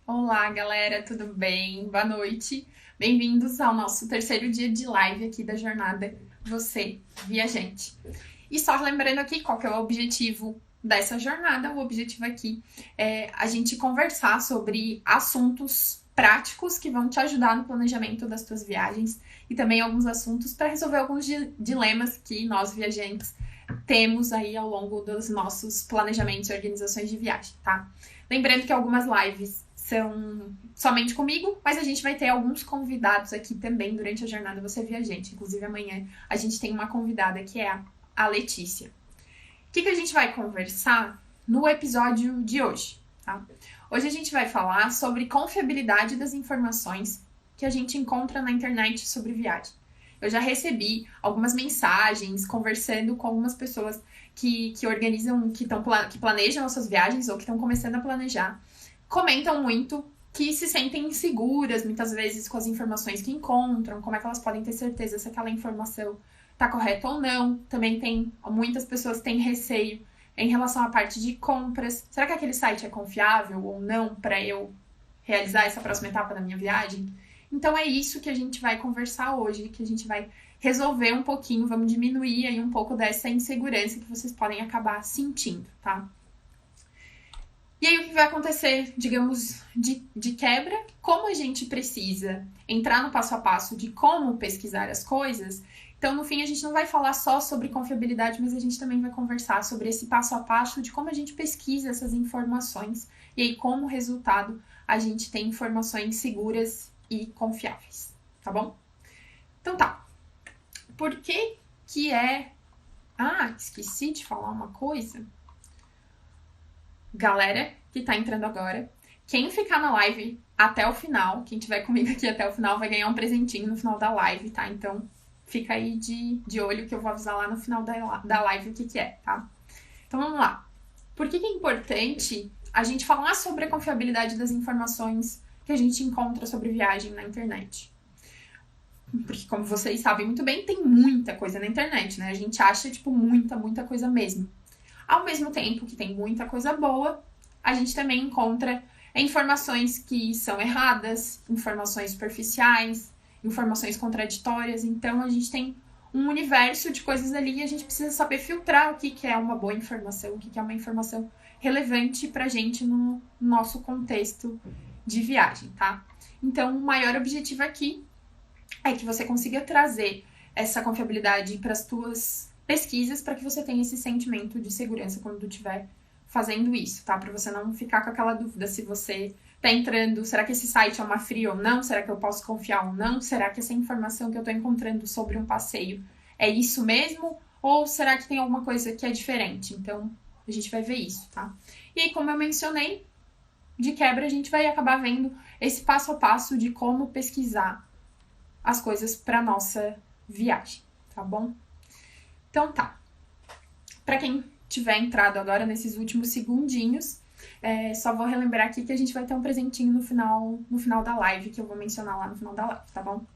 Olá, galera, tudo bem? Boa noite. Bem-vindos ao nosso terceiro dia de live aqui da jornada Você Viajante. E só lembrando aqui qual que é o objetivo dessa jornada. O objetivo aqui é a gente conversar sobre assuntos práticos que vão te ajudar no planejamento das tuas viagens e também alguns assuntos para resolver alguns dilemas que nós viajantes temos aí ao longo dos nossos planejamentos e organizações de viagem, tá? Lembrando que algumas lives são somente comigo, mas a gente vai ter alguns convidados aqui também durante a jornada Você Viajante. Inclusive amanhã a gente tem uma convidada que é a Letícia. O que a gente vai conversar no episódio de hoje, tá? Hoje a gente vai falar sobre confiabilidade das informações que a gente encontra na internet sobre viagem. Eu já recebi algumas mensagens conversando com algumas pessoas que organizam, que planejam as suas viagens ou que estão começando a planejar. Comentam muito que se sentem inseguras, muitas vezes, com as informações que encontram, como é que elas podem ter certeza se aquela informação está correta ou não. Também tem muitas pessoas que têm receio em relação à parte de compras. Será que aquele site é confiável ou não para eu realizar essa próxima etapa da minha viagem? Então é isso que a gente vai conversar hoje, que a gente vai resolver um pouquinho, vamos diminuir aí um pouco dessa insegurança que vocês podem acabar sentindo, tá? E aí o que vai acontecer, digamos, de quebra, como a gente precisa entrar no passo a passo de como pesquisar as coisas. Então, no fim, a gente não vai falar só sobre confiabilidade, mas a gente também vai conversar sobre esse passo a passo de como a gente pesquisa essas informações e aí, como resultado, a gente tem informações seguras e confiáveis, tá bom? Então tá. Por que que é... Ah, esqueci de falar uma coisa. Galera que tá entrando agora, quem ficar na live até o final, quem tiver comigo aqui até o final, vai ganhar um presentinho no final da live, tá? Então, fica aí de olho que eu vou avisar lá no final da live o que é, tá? Então, vamos lá. Por que é importante a gente falar sobre a confiabilidade das informações que a gente encontra sobre viagem na internet? Porque, como vocês sabem muito bem, tem muita coisa na internet, né? A gente acha, tipo, muita coisa mesmo. Ao mesmo tempo que tem muita coisa boa, a gente também encontra informações que são erradas, informações superficiais, informações contraditórias. Então, a gente tem um universo de coisas ali e a gente precisa saber filtrar o que é uma boa informação, o que é uma informação relevante pra gente no nosso contexto de viagem, tá? Então, o maior objetivo aqui é que você consiga trazer essa confiabilidade para as tuas pesquisas para que você tenha esse sentimento de segurança quando estiver fazendo isso, tá? Para você não ficar com aquela dúvida se você tá entrando, será que esse site é uma free ou não? Será que eu posso confiar ou não? Será que essa informação que eu tô encontrando sobre um passeio é isso mesmo? Ou será que tem alguma coisa que é diferente? Então, a gente vai ver isso, tá? E aí, como eu mencionei, de quebra a gente vai acabar vendo esse passo a passo de como pesquisar as coisas para nossa viagem, tá bom? Então tá. Para quem tiver entrado agora nesses últimos segundinhos, só vou relembrar aqui que a gente vai ter um presentinho no final da live, que eu vou mencionar lá no final da live, tá bom? O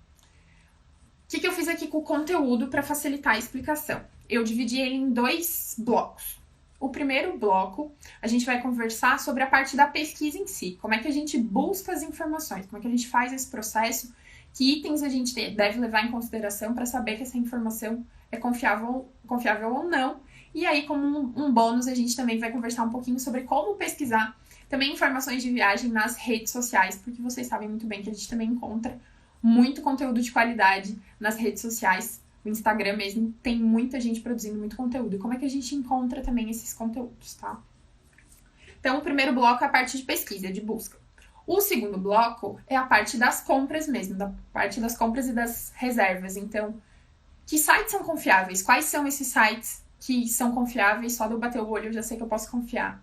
que eu fiz aqui com o conteúdo para facilitar a explicação? Eu dividi ele em 2 blocos. O primeiro bloco, a gente vai conversar sobre a parte da pesquisa em si. Como é que a gente busca as informações, como é que a gente faz esse processo, que itens a gente deve levar em consideração para saber que essa informação é confiável ou não. E aí, como um bônus, a gente também vai conversar um pouquinho sobre como pesquisar também informações de viagem nas redes sociais, porque vocês sabem muito bem que a gente também encontra muito conteúdo de qualidade nas redes sociais. O Instagram mesmo tem muita gente produzindo muito conteúdo. E como é que a gente encontra também esses conteúdos, tá? Então, o primeiro bloco é a parte de pesquisa, de busca. O segundo bloco é a parte das compras mesmo, da parte das compras e das reservas. Então, que sites são confiáveis? Quais são esses sites que são confiáveis? Só de eu bater o olho eu já sei que eu posso confiar.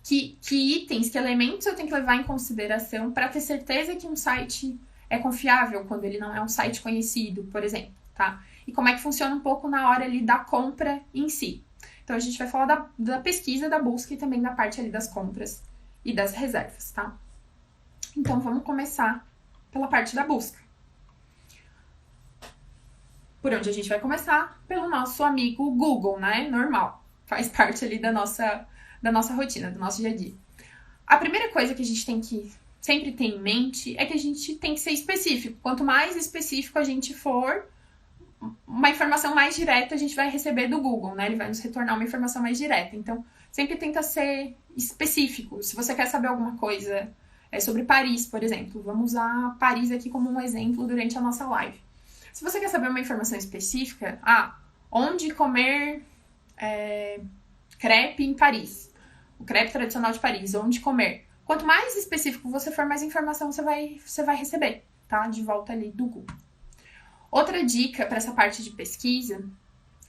Que itens, que elementos eu tenho que levar em consideração para ter certeza que um site é confiável quando ele não é um site conhecido, por exemplo, tá? E como é que funciona um pouco na hora ali da compra em si. Então, a gente vai falar da pesquisa, da busca e também da parte ali das compras e das reservas, tá? Então, vamos começar pela parte da busca. Por onde a gente vai começar? Pelo nosso amigo Google, né? Normal. Faz parte ali da nossa rotina, do nosso dia a dia. A primeira coisa que a gente tem que sempre ter em mente é que a gente tem que ser específico. Quanto mais específico a gente for, uma informação mais direta a gente vai receber do Google, né? Ele vai nos retornar uma informação mais direta. Então, sempre tenta ser específico. Se você quer saber alguma coisa sobre Paris, por exemplo, vamos usar Paris aqui como um exemplo durante a nossa live. Se você quer saber uma informação específica, onde comer crepe em Paris, o crepe tradicional de Paris, onde comer. Quanto mais específico você for, mais informação você vai receber, tá? De volta ali do Google. Outra dica para essa parte de pesquisa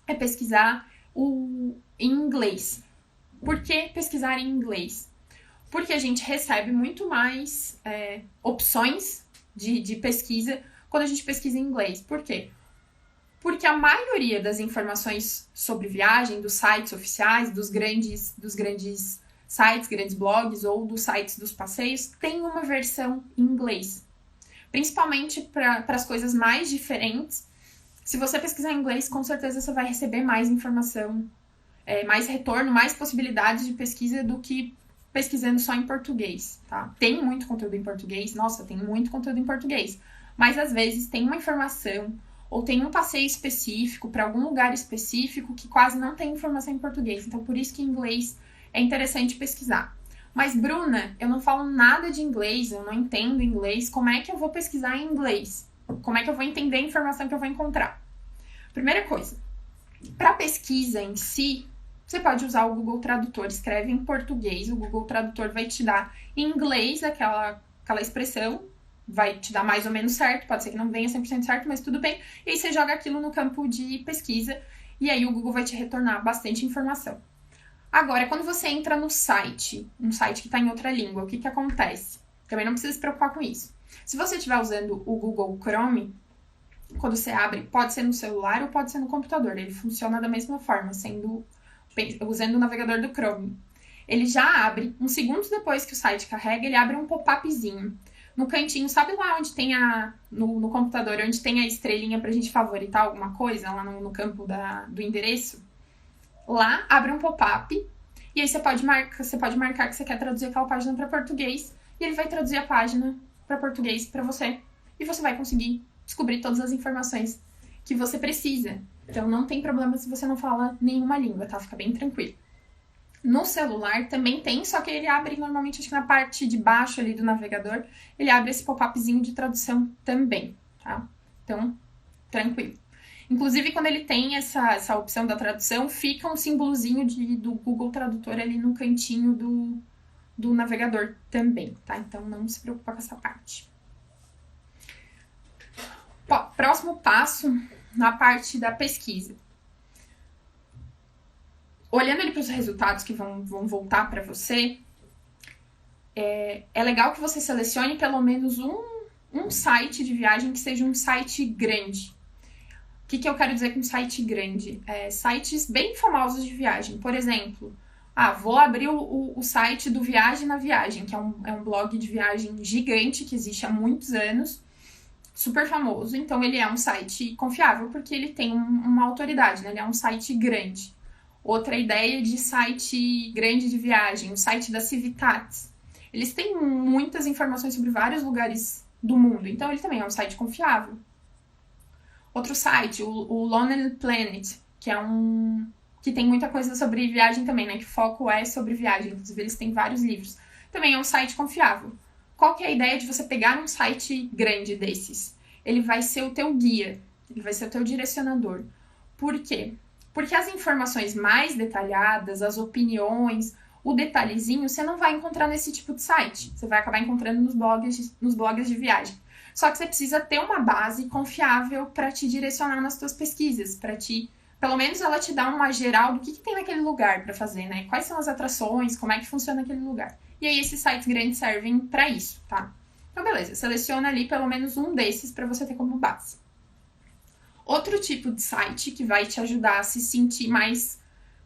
é pesquisar em inglês. Por que pesquisar em inglês? Porque a gente recebe muito mais opções de pesquisa quando a gente pesquisa em inglês. Por quê? Porque a maioria das informações sobre viagem, dos sites oficiais, dos grandes sites, grandes blogs ou dos sites dos passeios, tem uma versão em inglês. Principalmente para as coisas mais diferentes. Se você pesquisar em inglês, com certeza você vai receber mais informação, mais retorno, mais possibilidades de pesquisa do que pesquisando só em português, tá? Tem muito conteúdo em português, nossa, tem muito conteúdo em português. Mas às vezes tem uma informação ou tem um passeio específico para algum lugar específico que quase não tem informação em português. Então, por isso que em inglês é interessante pesquisar. Mas, Bruna, eu não falo nada de inglês, eu não entendo inglês, como é que eu vou pesquisar em inglês? Como é que eu vou entender a informação que eu vou encontrar? Primeira coisa, para pesquisa em si, você pode usar o Google Tradutor, escreve em português, o Google Tradutor vai te dar em inglês aquela expressão, vai te dar mais ou menos certo, pode ser que não venha 100% certo, mas tudo bem, e aí você joga aquilo no campo de pesquisa, e aí o Google vai te retornar bastante informação. Agora, quando você entra no site, um site que está em outra língua, o que acontece? Também não precisa se preocupar com isso. Se você estiver usando o Google Chrome, quando você abre, pode ser no celular ou pode ser no computador. Ele funciona da mesma forma, usando o navegador do Chrome. Ele já abre, uns segundos depois que o site carrega, ele abre um pop-upzinho. No cantinho, sabe lá onde tem no computador, onde tem a estrelinha pra gente favoritar alguma coisa, lá no campo do endereço? Lá, abre um pop-up, e aí você pode marcar que você quer traduzir aquela página para português, e ele vai traduzir a página para português para você, e você vai conseguir descobrir todas as informações que você precisa. Então, não tem problema se você não fala nenhuma língua, tá? Fica bem tranquilo. No celular também tem, só que ele abre normalmente, acho que na parte de baixo ali do navegador, ele abre esse pop-upzinho de tradução também, tá? Então, tranquilo. Inclusive, quando ele tem essa opção da tradução, fica um símbolozinho do Google Tradutor ali no cantinho do navegador também, tá? Então, não se preocupa com essa parte. Próximo passo, na parte da pesquisa. Olhando ali para os resultados que vão voltar para você, é legal que você selecione pelo menos um site de viagem que seja um site grande. O que eu quero dizer com site grande? Sites bem famosos de viagem. Por exemplo, vou abrir o site do Viagem na Viagem, que é um blog de viagem gigante que existe há muitos anos, super famoso. Então, ele é um site confiável porque ele tem uma autoridade, né? Ele é um site grande. Outra ideia de site grande de viagem, o site da Civitats. Eles têm muitas informações sobre vários lugares do mundo, então ele também é um site confiável. Outro site, o Lonely Planet, que tem muita coisa sobre viagem também, né? Que o foco é sobre viagem, inclusive eles têm vários livros. Também é um site confiável. Qual que é a ideia de você pegar um site grande desses? Ele vai ser o teu guia, ele vai ser o teu direcionador. Por quê? Porque as informações mais detalhadas, as opiniões, o detalhezinho, você não vai encontrar nesse tipo de site. Você vai acabar encontrando nos blogs de viagem. Só que você precisa ter uma base confiável para te direcionar nas suas pesquisas, pelo menos ela te dá uma geral do que tem naquele lugar para fazer, né? Quais são as atrações, como é que funciona aquele lugar. E aí esses sites grandes servem para isso, tá? Então, beleza, seleciona ali pelo menos um desses para você ter como base. Outro tipo de site que vai te ajudar a se sentir mais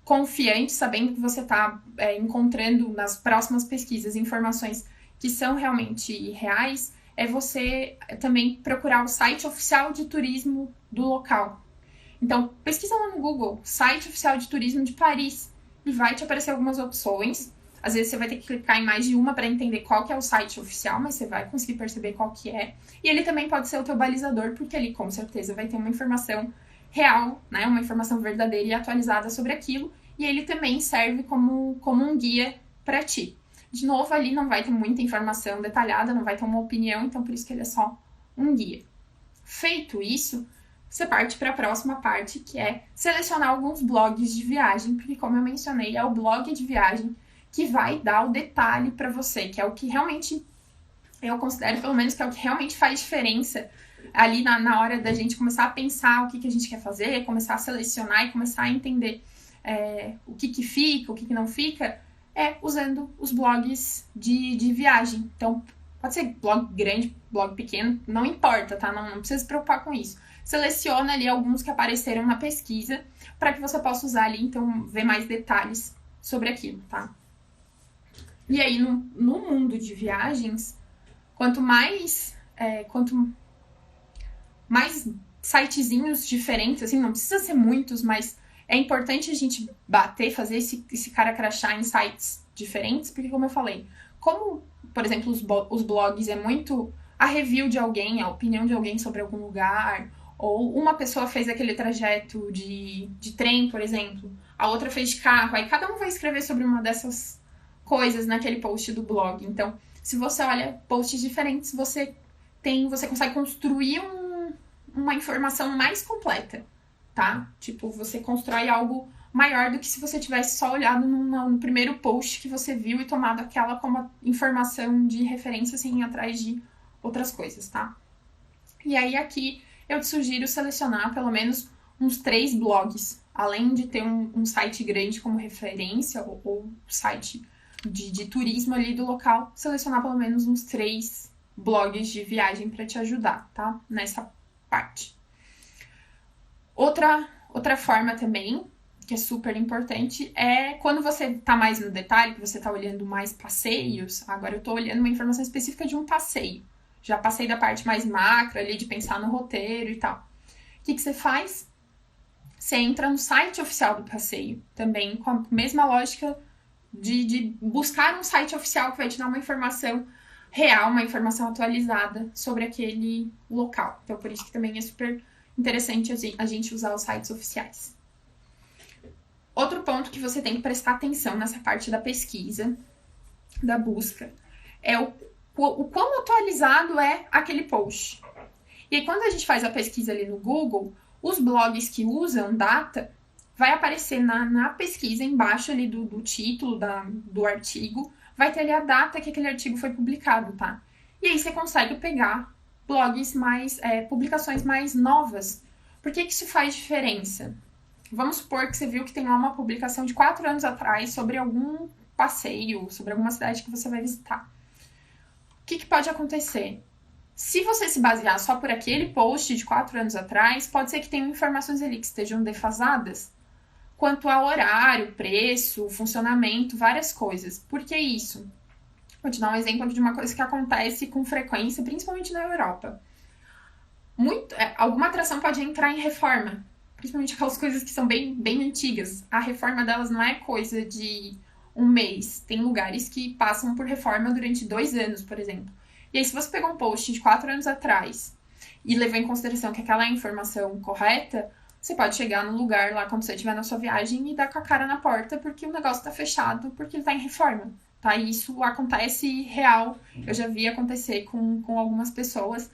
confiante, sabendo que você está encontrando nas próximas pesquisas informações que são realmente reais, é você também procurar o site oficial de turismo do local. Então, pesquisa lá no Google, site oficial de turismo de Paris, e vai te aparecer algumas opções. Às vezes você vai ter que clicar em mais de uma para entender qual que é o site oficial, mas você vai conseguir perceber qual que é. E ele também pode ser o teu balizador, porque ali com certeza vai ter uma informação real, né? Uma informação verdadeira e atualizada sobre aquilo. E ele também serve como um guia para ti. De novo, ali não vai ter muita informação detalhada, não vai ter uma opinião, então por isso que ele é só um guia. Feito isso, você parte para a próxima parte, que é selecionar alguns blogs de viagem, porque como eu mencionei, é o blog de viagem que vai dar o detalhe para você, que é o que realmente, eu considero pelo menos que é o que realmente faz diferença ali na hora da gente começar a pensar o que a gente quer fazer, começar a selecionar e começar a entender o que fica, o que não fica, usando os blogs de viagem. Então, pode ser blog grande, blog pequeno, não importa, tá? Não precisa se preocupar com isso. Seleciona ali alguns que apareceram na pesquisa para que você possa usar ali, então, ver mais detalhes sobre aquilo, tá? E aí, no mundo de viagens, quanto mais sitezinhos diferentes, assim, não precisa ser muitos, mas é importante a gente fazer esse cara crachar em sites diferentes, porque como eu falei, como, por exemplo, os blogs é muito a review de alguém, a opinião de alguém sobre algum lugar, ou uma pessoa fez aquele trajeto de trem, por exemplo, a outra fez de carro, aí cada um vai escrever sobre uma dessas coisas naquele post do blog. Então, se você olha posts diferentes, você consegue construir uma informação mais completa, tá? Tipo, você constrói algo maior do que se você tivesse só olhado no primeiro post que você viu e tomado aquela como informação de referência sem ir atrás de outras coisas, tá? E aí aqui eu te sugiro selecionar pelo menos uns 3 blogs, além de ter um site grande como referência ou site de turismo ali do local, selecionar pelo menos uns 3 blogs de viagem para te ajudar, tá? Nessa parte. Outra forma também, que é super importante, é quando você tá mais no detalhe, que você tá olhando mais passeios. Agora eu tô olhando uma informação específica de um passeio. Já passei da parte mais macro ali, de pensar no roteiro e tal. O que você faz? Você entra no site oficial do passeio, também com a mesma lógica de buscar um site oficial que vai te dar uma informação real, uma informação atualizada sobre aquele local. Então, por isso que também é super interessante a gente usar os sites oficiais. Outro ponto que você tem que prestar atenção nessa parte da pesquisa, da busca, é o quão atualizado é aquele post. E aí, quando a gente faz a pesquisa ali no Google, os blogs que usam data vai aparecer na pesquisa embaixo ali do título do artigo, vai ter ali a data que aquele artigo foi publicado, tá? E aí você consegue pegar blogs publicações mais novas. Por que isso faz diferença? Vamos supor que você viu que tem lá uma publicação de 4 anos atrás sobre algum passeio, sobre alguma cidade que você vai visitar. O que pode acontecer? Se você se basear só por aquele post de 4 anos atrás, pode ser que tenham informações ali que estejam defasadas quanto ao horário, preço, funcionamento, várias coisas. Por que isso? Vou te dar um exemplo de uma coisa que acontece com frequência, principalmente na Europa. Alguma atração pode entrar em reforma, principalmente aquelas coisas que são bem, bem antigas. A reforma delas não é coisa de um mês. Tem lugares que passam por reforma durante 2 anos, por exemplo. E aí, se você pegou um post de 4 anos atrás e levou em consideração que aquela é a informação correta, você pode chegar no lugar lá quando você estiver na sua viagem e dar com a cara na porta porque o negócio tá fechado, porque ele tá em reforma, tá? E isso acontece real. Eu já vi acontecer com algumas pessoas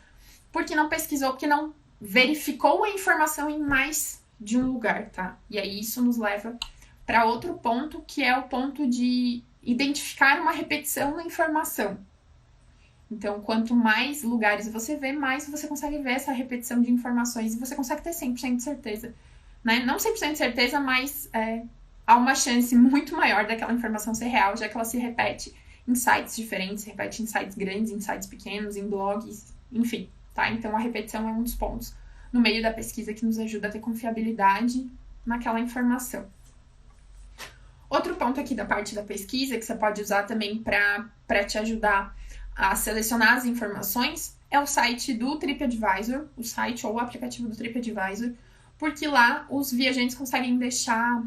porque não pesquisou, porque não verificou a informação em mais de um lugar, tá? E aí isso nos leva para outro ponto, que é o ponto de identificar uma repetição na informação. Então, quanto mais lugares você vê, mais você consegue ver essa repetição de informações e você consegue ter 100% de certeza. Né? Não 100% de certeza, mas há uma chance muito maior daquela informação ser real, já que ela se repete em sites diferentes, se repete em sites grandes, em sites pequenos, em blogs, enfim. Tá? Então, a repetição é um dos pontos no meio da pesquisa que nos ajuda a ter confiabilidade naquela informação. Outro ponto aqui da parte da pesquisa, que você pode usar também para te ajudar a selecionar as informações, é o site do TripAdvisor, o site ou o aplicativo do TripAdvisor, porque lá os viajantes conseguem deixar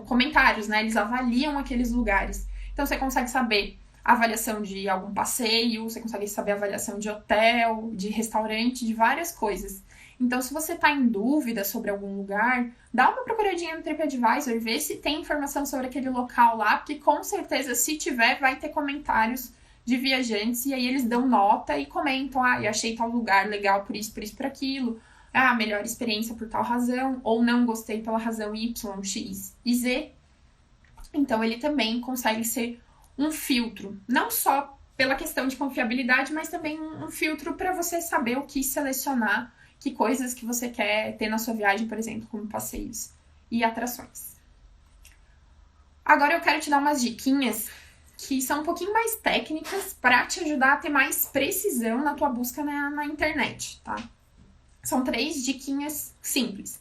comentários, né? Eles avaliam aqueles lugares. Então, você consegue saber a avaliação de algum passeio, você consegue saber a avaliação de hotel, de restaurante, de várias coisas. Então, se você está em dúvida sobre algum lugar, dá uma procuradinha no TripAdvisor, vê se tem informação sobre aquele local lá, porque com certeza, se tiver, vai ter comentários de viajantes, e aí eles dão nota e comentam, eu achei tal lugar legal por isso, por aquilo, melhor experiência por tal razão, ou não gostei pela razão Y, X e Z. Então, ele também consegue ser um filtro, não só pela questão de confiabilidade, mas também um filtro para você saber o que selecionar, que coisas que você quer ter na sua viagem, por exemplo, como passeios e atrações. Agora eu quero te dar umas diquinhas que são um pouquinho mais técnicas para te ajudar a ter mais precisão na tua busca na internet, tá? São 3 diquinhas simples.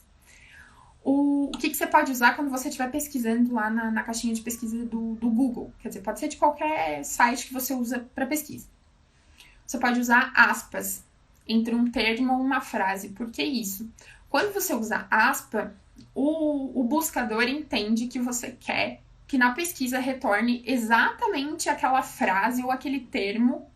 O que você pode usar quando você estiver pesquisando lá na caixinha de pesquisa do Google. Quer dizer, pode ser de qualquer site que você usa para pesquisa. Você pode usar aspas entre um termo ou uma frase. Por que isso? Quando você usa aspa, o buscador entende que você quer que na pesquisa retorne exatamente aquela frase ou aquele termo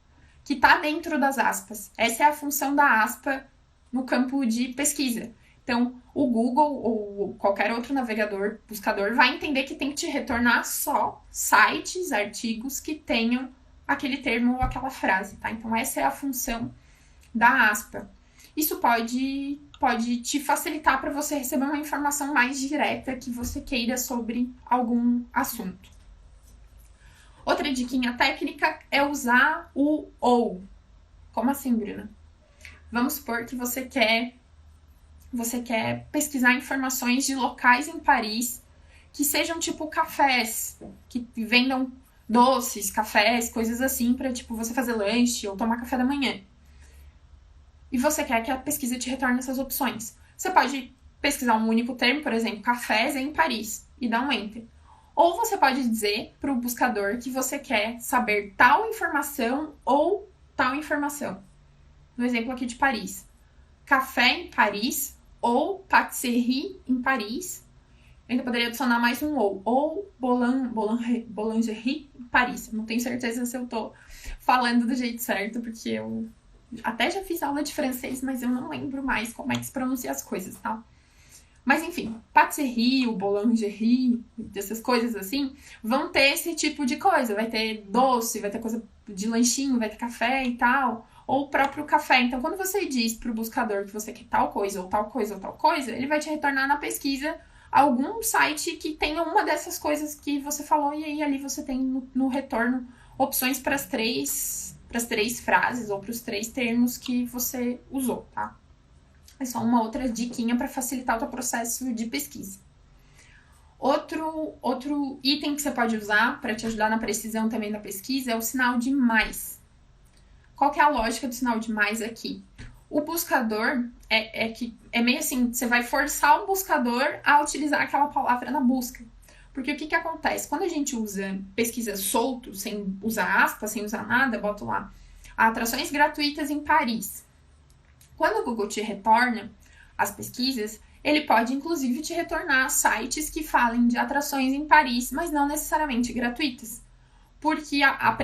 que está dentro das aspas. Essa é a função da aspa no campo de pesquisa. Então, o Google ou qualquer outro navegador, buscador, vai entender que tem que te retornar só sites, artigos que tenham aquele termo ou aquela frase, tá? Então, essa é a função da aspa. Isso pode te facilitar para você receber uma informação mais direta que você queira sobre algum assunto. Outra diquinha técnica é usar o ou. Como assim, Bruna? Vamos supor que você quer pesquisar informações de locais em Paris que sejam tipo cafés, que vendam doces, cafés, coisas assim para tipo você fazer lanche ou tomar café da manhã. E você quer que a pesquisa te retorne essas opções. Você pode pesquisar um único termo, por exemplo, cafés em Paris, e dar um enter. Ou você pode dizer para o buscador que você quer saber tal informação ou tal informação. No exemplo aqui de Paris. Café em Paris ou pâtisserie em Paris. Eu ainda poderia adicionar mais um ou boulangerie em Paris. Não tenho certeza se eu tô falando do jeito certo, porque eu até já fiz aula de francês, mas eu não lembro mais como é que se pronuncia as coisas, tá? Mas enfim, pâtisserie, ou boulangerie, dessas coisas assim, vão ter esse tipo de coisa. Vai ter doce, vai ter coisa de lanchinho, vai ter café e tal. Ou o próprio café. Então, quando você diz para o buscador que você quer tal coisa, ou tal coisa, ou tal coisa, ele vai te retornar na pesquisa algum site que tenha uma dessas coisas que você falou, e aí ali você tem no retorno opções para as três frases ou para os 3 termos que você usou, tá? É só uma outra diquinha para facilitar o teu processo de pesquisa. Outro item que você pode usar para te ajudar na precisão também da pesquisa é o sinal de mais. Qual que é a lógica do sinal de mais aqui? O buscador é meio assim, você vai forçar o buscador a utilizar aquela palavra na busca. Porque o que acontece? Quando a gente usa pesquisa solto, sem usar aspas, sem usar nada, boto lá, atrações gratuitas em Paris. Quando o Google te retorna as pesquisas, ele pode inclusive te retornar sites que falem de atrações em Paris, mas não necessariamente gratuitas. Porque as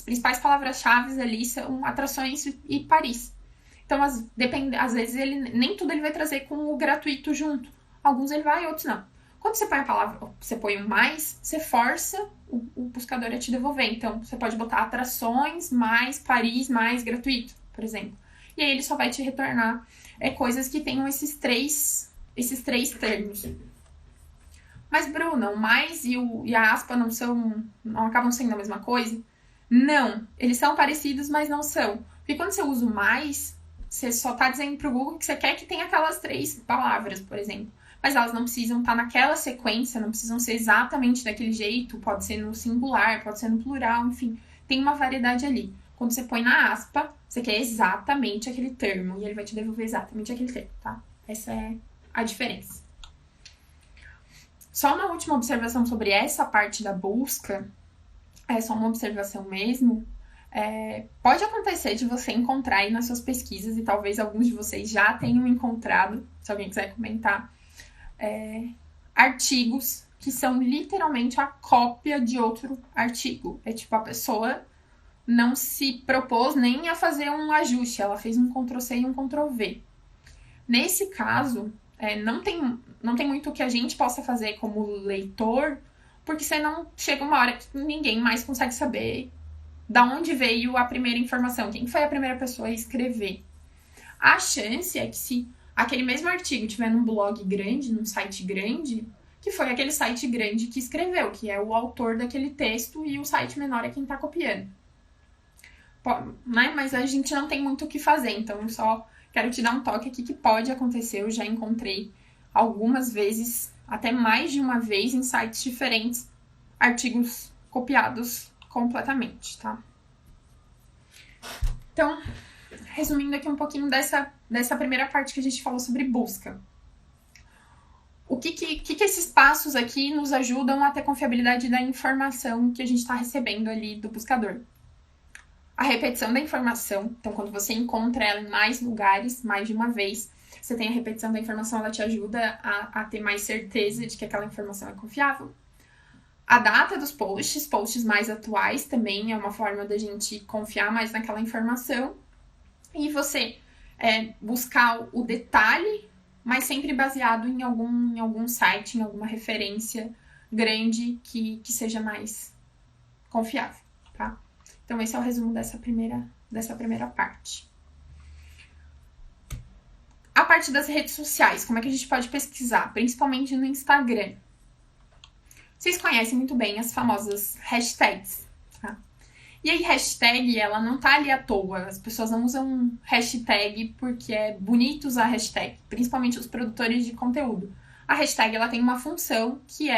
principais palavras-chave ali são atrações e Paris. Então, às vezes, nem tudo ele vai trazer com o gratuito junto. Alguns ele vai, outros não. Quando você põe a palavra, você põe um mais, você força o buscador a te devolver. Então, você pode botar atrações mais Paris mais gratuito, por exemplo. E aí ele só vai te retornar coisas que tenham esses três termos. Mas, Bruna, o mais e a aspa não acabam sendo a mesma coisa? Não, eles são parecidos, mas não são. Porque quando você usa o mais, você só está dizendo para o Google que você quer que tenha aquelas 3 palavras, por exemplo. Mas elas não precisam estar naquela sequência, não precisam ser exatamente daquele jeito. Pode ser no singular, pode ser no plural, enfim. Tem uma variedade ali. Quando você põe na aspa, você quer exatamente aquele termo. E ele vai te devolver exatamente aquele termo, tá? Essa é a diferença. Só uma última observação sobre essa parte da busca. É só uma observação mesmo. Pode acontecer de você encontrar aí nas suas pesquisas, e talvez alguns de vocês já tenham encontrado, se alguém quiser comentar, artigos que são literalmente a cópia de outro artigo. É tipo, a pessoa não se propôs nem a fazer um ajuste, ela fez um Ctrl+C e um Ctrl+V. Nesse caso, não tem muito que a gente possa fazer como leitor, porque senão chega uma hora que ninguém mais consegue saber da onde veio a primeira informação, quem foi a primeira pessoa a escrever. A chance é que se aquele mesmo artigo tiver num blog grande, num site grande, que foi aquele site grande que escreveu, que é o autor daquele texto, e o site menor é quem está copiando. Né? Mas a gente não tem muito o que fazer, então eu só quero te dar um toque aqui que pode acontecer. Eu já encontrei algumas vezes, até mais de uma vez, em sites diferentes, artigos copiados completamente, tá? Então, resumindo aqui um pouquinho dessa primeira parte que a gente falou sobre busca. O que esses passos aqui nos ajudam a ter confiabilidade da informação que a gente está recebendo ali do buscador? A repetição da informação. Então, quando você encontra ela em mais lugares, mais de uma vez, você tem a repetição da informação, ela te ajuda a ter mais certeza de que aquela informação é confiável. A data dos posts mais atuais também é uma forma da gente confiar mais naquela informação. E você buscar o detalhe, mas sempre baseado em algum site, em alguma referência grande que seja mais confiável, tá? Então, esse é o resumo dessa primeira parte. A parte das redes sociais, como é que a gente pode pesquisar? Principalmente no Instagram. Vocês conhecem muito bem as famosas hashtags, tá? E aí, hashtag, ela não tá ali à toa. As pessoas não usam hashtag porque é bonito usar hashtag, principalmente os produtores de conteúdo. A hashtag, ela tem uma função que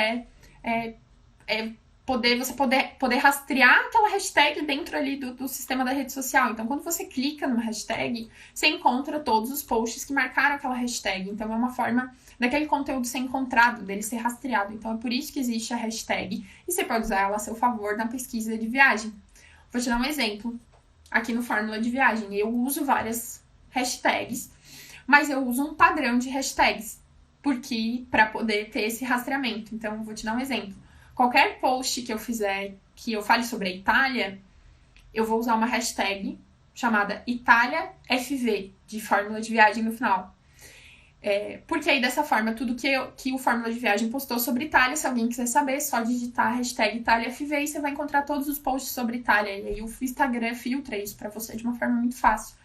você poder rastrear aquela hashtag dentro ali do sistema da rede social. Então, quando você clica numa hashtag, você encontra todos os posts que marcaram aquela hashtag. Então, é uma forma daquele conteúdo ser encontrado, dele ser rastreado. Então, é por isso que existe a hashtag. E você pode usar ela a seu favor na pesquisa de viagem. Vou te dar um exemplo. Aqui no Fórmula de Viagem, eu uso várias hashtags, mas eu uso um padrão de hashtags, porque para poder ter esse rastreamento. Então, vou te dar um exemplo. Qualquer post que eu fizer que eu fale sobre a Itália, eu vou usar uma hashtag chamada ItáliaFV, de Fórmula de Viagem no final. Porque aí, dessa forma, tudo que o Fórmula de Viagem postou sobre Itália, se alguém quiser saber, é só digitar a hashtag ItáliaFV e você vai encontrar todos os posts sobre Itália. E aí o Instagram filtra isso para você de uma forma muito fácil.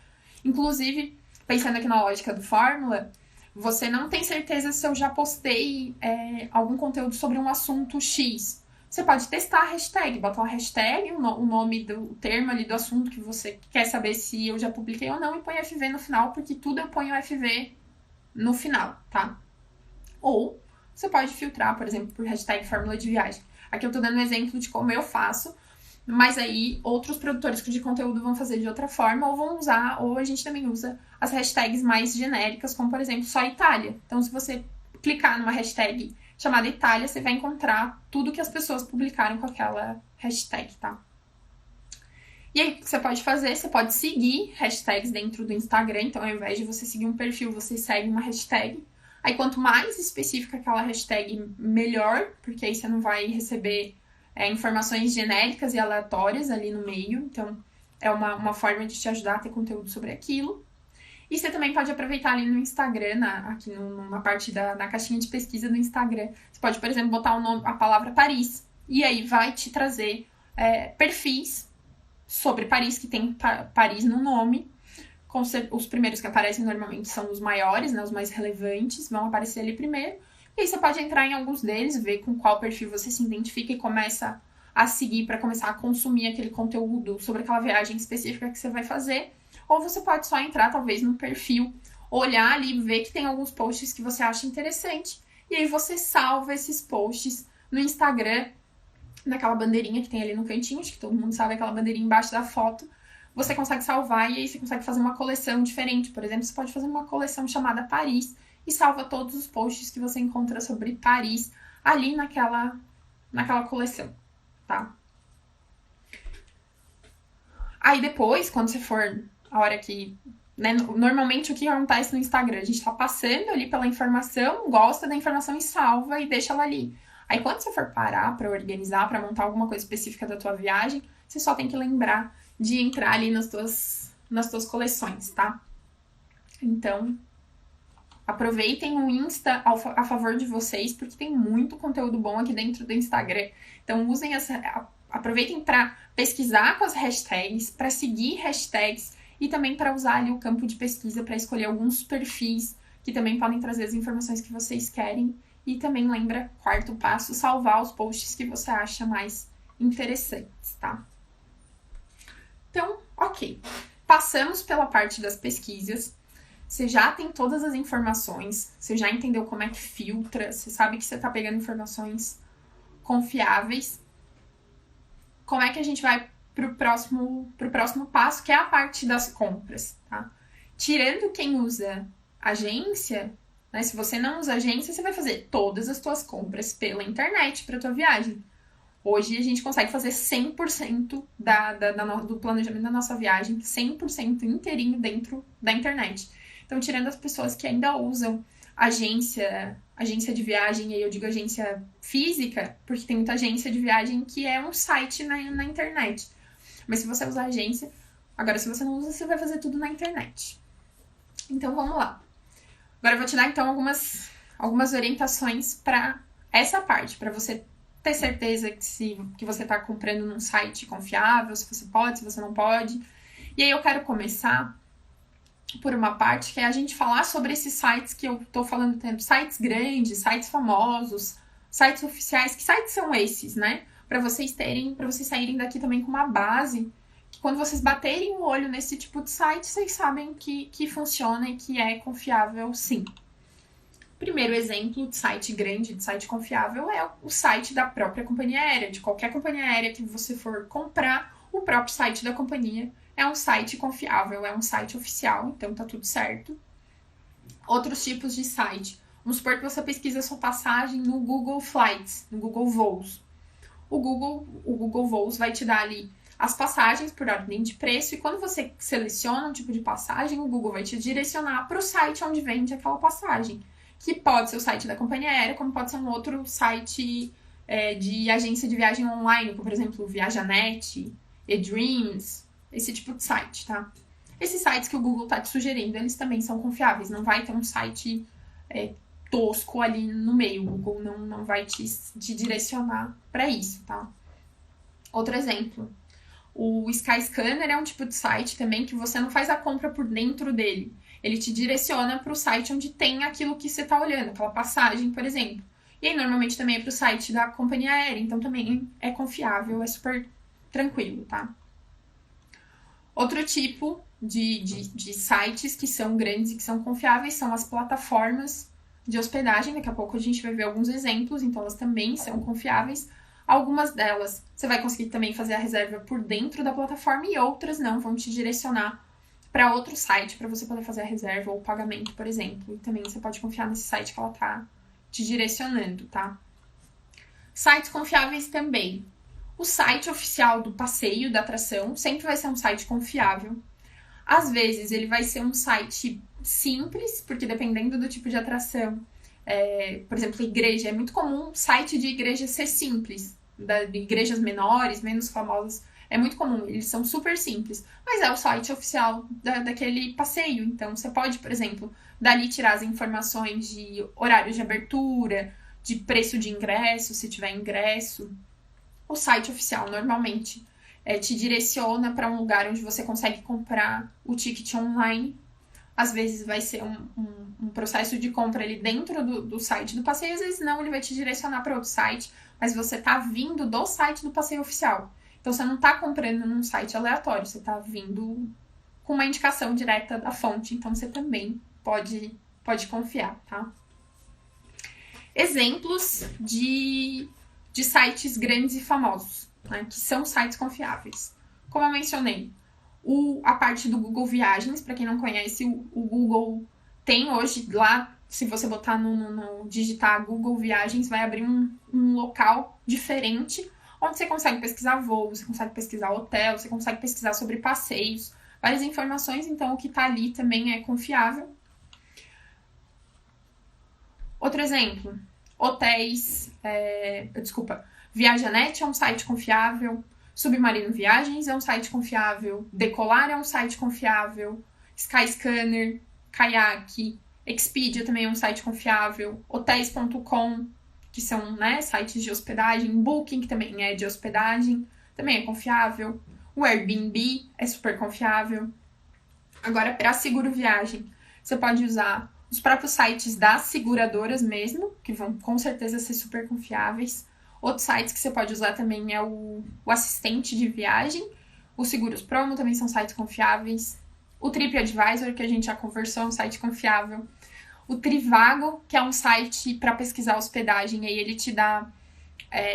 Inclusive, pensando aqui na lógica do Fórmula, você não tem certeza se eu já postei algum conteúdo sobre um assunto X. Você pode testar a hashtag, bota uma hashtag, o nome do termo ali do assunto que você quer saber se eu já publiquei ou não, e põe FV no final, porque tudo eu ponho FV no final, tá? Ou você pode filtrar, por exemplo, por hashtag Fórmula de Viagem. Aqui eu tô dando um exemplo de como eu faço, mas aí outros produtores de conteúdo vão fazer de outra forma, ou a gente também usa as hashtags mais genéricas, como por exemplo, só Itália. Então, se você clicar numa hashtag chamada Itália, você vai encontrar tudo que as pessoas publicaram com aquela hashtag, tá? E aí, o que você pode fazer? Você pode seguir hashtags dentro do Instagram. Então, ao invés de você seguir um perfil, você segue uma hashtag. Aí, quanto mais específica aquela hashtag, melhor, porque aí você não vai receber informações genéricas e aleatórias ali no meio. Então, é uma forma de te ajudar a ter conteúdo sobre aquilo. E você também pode aproveitar ali no Instagram, aqui na parte na caixinha de pesquisa do Instagram. Você pode, por exemplo, botar a palavra Paris. E aí vai te trazer perfis sobre Paris, que tem Paris no nome. Os primeiros que aparecem normalmente são os maiores, né, os mais relevantes, vão aparecer ali primeiro. E aí você pode entrar em alguns deles, ver com qual perfil você se identifica e começa a seguir para começar a consumir aquele conteúdo sobre aquela viagem específica que você vai fazer. Ou você pode só entrar, talvez, no perfil, olhar ali, ver que tem alguns posts que você acha interessante. E aí você salva esses posts no Instagram, naquela bandeirinha que tem ali no cantinho, acho que todo mundo sabe aquela bandeirinha embaixo da foto. Você consegue salvar e aí você consegue fazer uma coleção diferente. Por exemplo, você pode fazer uma coleção chamada Paris e salva todos os posts que você encontra sobre Paris ali naquela coleção, tá? Aí depois, quando você for a hora que né? Normalmente o que acontece no Instagram? A gente tá passando ali pela informação, gosta da informação e salva e deixa ela ali. Aí quando você for parar pra organizar, pra montar alguma coisa específica da tua viagem, você só tem que lembrar de entrar ali nas tuas coleções, tá? Então, aproveitem o Insta a favor de vocês, porque tem muito conteúdo bom aqui dentro do Instagram. Então, aproveitem para pesquisar com as hashtags, para seguir hashtags e também para usar ali o campo de pesquisa para escolher alguns perfis que também podem trazer as informações que vocês querem. E também lembra, quarto passo, salvar os posts que você acha mais interessantes, tá? Então, ok. Passamos pela parte das pesquisas. Você já tem todas as informações, você já entendeu como é que filtra, você sabe que você está pegando informações confiáveis. Como é que a gente vai pro próximo passo, que é a parte das compras, tá? Tirando quem usa agência, né? Se você não usa agência, você vai fazer todas as suas compras pela internet para tua viagem. Hoje a gente consegue fazer 100% do planejamento da nossa viagem, 100% inteirinho dentro da internet. Então, tirando as pessoas que ainda usam agência de viagem, e aí eu digo agência física, porque tem muita agência de viagem que é um site na internet. Mas se você usar agência, agora se você não usa, você vai fazer tudo na internet. Então, vamos lá. Agora eu vou te dar, então, algumas orientações para essa parte, para você ter certeza que você está comprando num site confiável, se você pode, se você não pode. E aí eu quero começar por uma parte que é a gente falar sobre esses sites que eu tô falando tanto, sites grandes, sites famosos, sites oficiais. Que sites são esses, né? Para vocês saírem daqui também com uma base, que quando vocês baterem o olho nesse tipo de site, vocês sabem que funciona e que é confiável, sim. Primeiro exemplo de site grande, de site confiável, é o site da própria companhia aérea. De qualquer companhia aérea que você for comprar, o próprio site da companhia é um site confiável, é um site oficial, então tá tudo certo. Outros tipos de site. Vamos supor que você pesquisa sua passagem no Google Flights, no Google Voos. O Google Voos vai te dar ali as passagens por ordem de preço, e quando você seleciona um tipo de passagem, o Google vai te direcionar para o site onde vende aquela passagem, que pode ser o site da companhia aérea, como pode ser um outro site de agência de viagem online, como por exemplo Viajanet, eDreams, esse tipo de site, tá? Esses sites que o Google tá te sugerindo, eles também são confiáveis. Não vai ter um site tosco ali no meio. O Google não vai te direcionar para isso, tá? Outro exemplo. O Skyscanner é um tipo de site também que você não faz a compra por dentro dele. Ele te direciona para o site onde tem aquilo que você tá olhando, aquela passagem, por exemplo. E aí, normalmente, também é para o site da companhia aérea. Então, também é confiável, é super tranquilo, tá? Outro tipo de sites que são grandes e que são confiáveis são as plataformas de hospedagem. Daqui a pouco a gente vai ver alguns exemplos, então elas também são confiáveis. Algumas delas você vai conseguir também fazer a reserva por dentro da plataforma e outras não, vão te direcionar para outro site para você poder fazer a reserva ou o pagamento, por exemplo. E também você pode confiar nesse site que ela tá te direcionando, tá? Sites confiáveis também. O site oficial do passeio, da atração, sempre vai ser um site confiável. Às vezes, ele vai ser um site simples, porque dependendo do tipo de atração, por exemplo, igreja, é muito comum site de igreja ser simples. De igrejas menores, menos famosas, é muito comum, eles são super simples. Mas é o site oficial daquele passeio. Então, você pode, por exemplo, dali tirar as informações de horário de abertura, de preço de ingresso, se tiver ingresso. O site oficial, normalmente, te direciona para um lugar onde você consegue comprar o ticket online. Às vezes vai ser um processo de compra ali dentro do site do passeio, às vezes não, ele vai te direcionar para outro site, mas você está vindo do site do passeio oficial. Então, você não está comprando num site aleatório, você está vindo com uma indicação direta da fonte, então você também pode confiar, tá? Exemplos de sites grandes e famosos, né, que são sites confiáveis. Como eu mencionei, a parte do Google Viagens, para quem não conhece, o Google tem hoje lá, se você botar digitar Google Viagens, vai abrir um local diferente, onde você consegue pesquisar voos, você consegue pesquisar hotel, você consegue pesquisar sobre passeios. várias informações, então o que tá ali também é confiável. Outro exemplo, hotéis, Viajanet é um site confiável, Submarino Viagens é um site confiável, Decolar é um site confiável, Skyscanner, Kayak, Expedia também é um site confiável, Hotels.com, que são, né, sites de hospedagem, Booking, que também é de hospedagem, também é confiável, o Airbnb é super confiável. Agora, para seguro viagem, você pode usar os próprios sites das seguradoras mesmo, que vão com certeza ser super confiáveis. Outros sites que você pode usar também é o assistente de viagem, os Seguros Promo também são sites confiáveis, o TripAdvisor, que a gente já conversou, é um site confiável, o Trivago, que é um site para pesquisar hospedagem, aí ele te dá,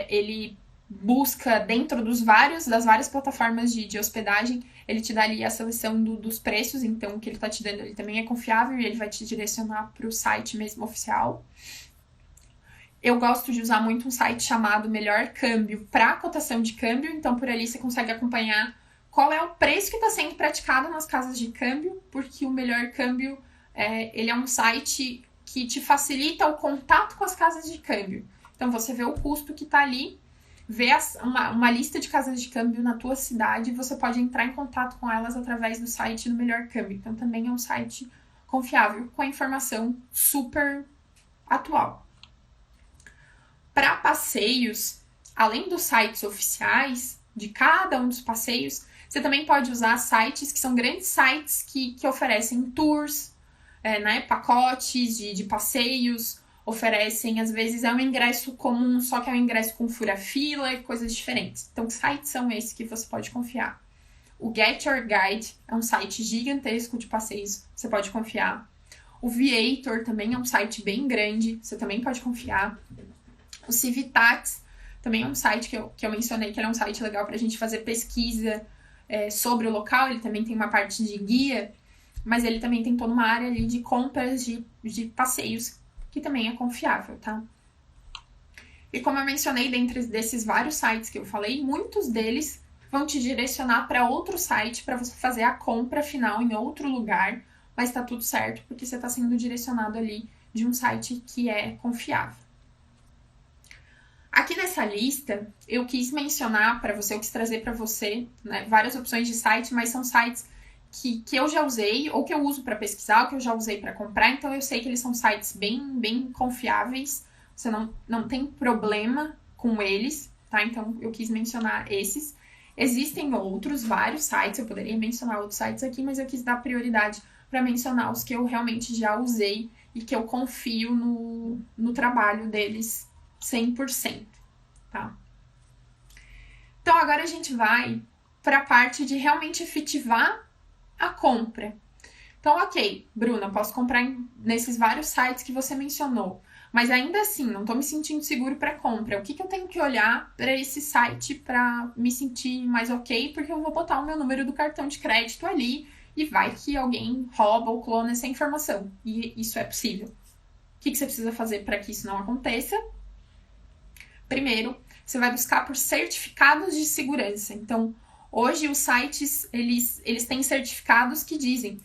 ele busca dentro das várias plataformas de hospedagem, ele te dá ali a seleção dos preços, então o que ele está te dando ele também é confiável e ele vai te direcionar para o site mesmo oficial. Eu gosto de usar muito um site chamado Melhor Câmbio para cotação de câmbio, então por ali você consegue acompanhar qual é o preço que está sendo praticado nas casas de câmbio, porque o Melhor Câmbio ele é um site que te facilita o contato com as casas de câmbio. Então você vê o custo que está ali, vê uma lista de casas de câmbio na tua cidade e você pode entrar em contato com elas através do site do Melhor Câmbio. Então também é um site confiável, com a informação super atual. Para passeios, além dos sites oficiais de cada um dos passeios, você também pode usar sites que são grandes sites que oferecem tours, né, pacotes de passeios, oferecem, às vezes, um ingresso comum, só que é um ingresso com fura-fila e coisas diferentes. Então, que sites são esses que você pode confiar? O Get Your Guide é um site gigantesco de passeios, você pode confiar. O Viator também é um site bem grande, você também pode confiar. O Civitatis também é um site que eu mencionei, que ele é um site legal para a gente fazer pesquisa sobre o local, ele também tem uma parte de guia, mas ele também tem toda uma área ali de compras de passeios, que também é confiável, tá? E como eu mencionei, dentro desses vários sites que eu falei, muitos deles vão te direcionar para outro site para você fazer a compra final em outro lugar, mas tá tudo certo porque você está sendo direcionado ali de um site que é confiável. Aqui nessa lista, eu quis mencionar para você, eu quis trazer para você, né, várias opções de site, mas são sites que eu já usei, ou que eu uso para pesquisar, ou que eu já usei para comprar, então eu sei que eles são sites bem confiáveis, você não tem problema com eles, tá? Então eu quis mencionar esses. Existem outros, vários sites, eu poderia mencionar outros sites aqui, mas eu quis dar prioridade para mencionar os que eu realmente já usei e que eu confio no trabalho deles 100%, tá? Então agora a gente vai para a parte de realmente efetivar a compra. Então, ok, Bruna, posso comprar nesses vários sites que você mencionou, mas ainda assim, não estou me sentindo seguro para compra. O que eu tenho que olhar para esse site para me sentir mais ok? Porque eu vou botar o meu número do cartão de crédito ali e vai que alguém rouba ou clona essa informação. E isso é possível. O que você precisa fazer para que isso não aconteça? Primeiro, você vai buscar por certificados de segurança. Então, hoje os sites, eles têm certificados que dizem